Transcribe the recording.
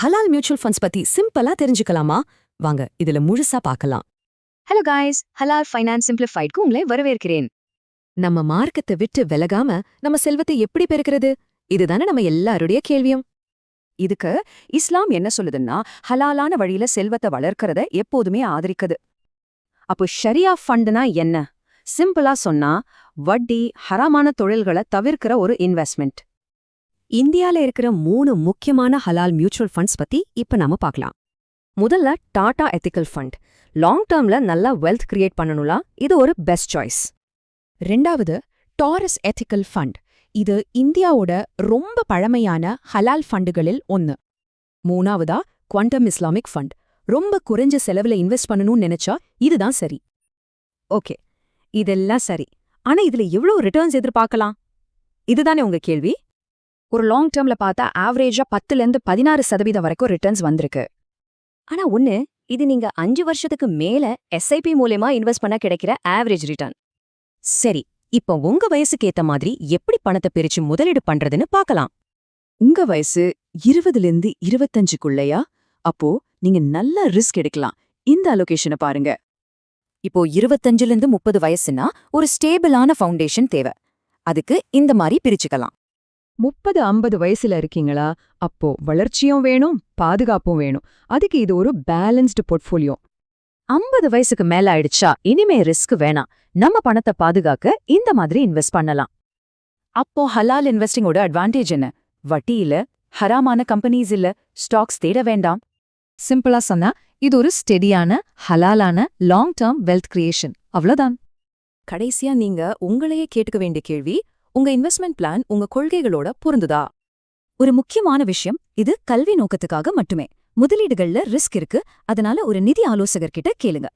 ஹலால் mutual funds பத்தி சிம்பிளா தெரிஞ்சுக்கலாமா? வாங்க இதுல முழுசா பார்க்கலாம். ஹலோ காய்ஸ், ஹலால் ஃபைனான்ஸ் சிம்பிளிஃபைட்க்கு உங்களை வரவேற்கிறேன். நம்ம மார்க்கத்தை விட்டு விலகாம நம்ம செல்வத்தை எப்படி பெருக்கிறது? இதுதானே நம்ம எல்லாருடைய கேள்வியும். இதுக்கு இஸ்லாம் என்ன சொல்லுதுன்னா, ஹலாலான வழியில செல்வத்தை வளர்க்கறத எப்போதுமே ஆதரிக்குது. அப்போ ஷரியா ஃபண்ட்னா என்ன? சிம்பிளா சொன்னா, வட்டி, ஹராமான தொழில்களை தவிர்க்கிற ஒரு இன்வெஸ்ட்மெண்ட். இந்தியால இருக்கிற 3 முக்கியமான ஹலால் மியூச்சுவல் ஃபண்ட்ஸ் பத்தி இப்ப நாம பார்க்கலாம். முதல்ல டாடா எத்திக்கல் ஃபண்ட். லாங் டேர்ம்ல நல்லா வெல்த் கிரியேட் பண்ணணும்ல, இது ஒரு பெஸ்ட் சாய்ஸ். ரெண்டாவது டாரஸ் எத்திக்கல் ஃபண்ட். இது இந்தியாவோட ரொம்ப பழமையான ஹலால் ஃபண்டுகளில் ஒன்னு. மூணாவதா குவாண்டம் இஸ்லாமிக் ஃபண்ட். ரொம்ப குறைஞ்ச செலவுல இன்வெஸ்ட் பண்ணணும்னு நினைச்சா இதுதான் சரி. ஓகே, இதெல்லாம் சரி. ஆனா இதுல எவ்வளவு ரிட்டர்ன்ஸ் எதிர்பார்க்கலாம்? இதுதானே உங்க கேள்வி. ஒரு லாங் டேர்ம்ல பார்த்தா ஆவரேஜா 10-16% வரைக்கும் ரிட்டர்ன்ஸ் வந்திருக்கு. ஆனா இது நீங்க 5 வருஷத்துக்கு மேல எஸ்ஐபி மூலமா இன்வெஸ்ட் பண்ண கிடைக்கிற ஆவரேஜ் ரிட்டர்ன். சரி, இப்போ உங்க வயசுக்கு ஏத்த மாதிரி எப்படி பணத்தை பிரிச்சு முதலீடு பண்றதுன்னு பார்க்கலாம். உங்க வயசு 20-25க்குள்ளயா? அப்போ நீங்க நல்ல ரிஸ்க் எடுக்கலாம். இந்த அலோகேஷனை பாருங்க. இப்போ 25-30 வயசுனா ஒரு ஸ்டேபிளான ஃபவுண்டேஷன் தேவை. அதுக்கு இந்த மாதிரி பிரிச்சுக்கலாம். 30-50 வயசுல இருக்கீங்களா? அப்போ வளர்ச்சியும் வேணும், பாதுகாப்பும் வேணும். அதுக்கு இது ஒரு பேலன்ஸ்டு போர்ட்ஃபோலியோ. 50 வயசுக்கு மேல ஆயிடுச்சா இனிமே ரிஸ்க் வேணாம், நம்ம பணத்தை பாதுகாக்க இந்த மாதிரி இன்வெஸ்ட் பண்ணலாம். அப்போ ஹலால் இன்வெஸ்டிங்கோட அட்வான்டேஜ் என்ன? வட்டி இல்ல, ஹராமான கம்பெனிஸ் இல்ல, ஸ்டாக்ஸ் தேட வேண்டாம். சிம்பிளா சொன்னா இது ஒரு ஸ்டெடியான ஹலாலான லாங் டேர்ம் வெல்த் கிரியேஷன், அவ்வளவுதான். கடைசியா நீங்க உங்களையே கேட்டுக்க வேண்டிய கேள்வி, உங்க இன்வெஸ்ட்மெண்ட் பிளான் உங்க கொள்கைகளோட பொருந்துதா? ஒரு முக்கியமான விஷயம், இது கல்வி நோக்கத்துக்காக மட்டுமே. முதலீடுகள்ல ரிஸ்க் இருக்கு, அதனால ஒரு நிதி ஆலோசகர்கிட்ட கேளுங்க.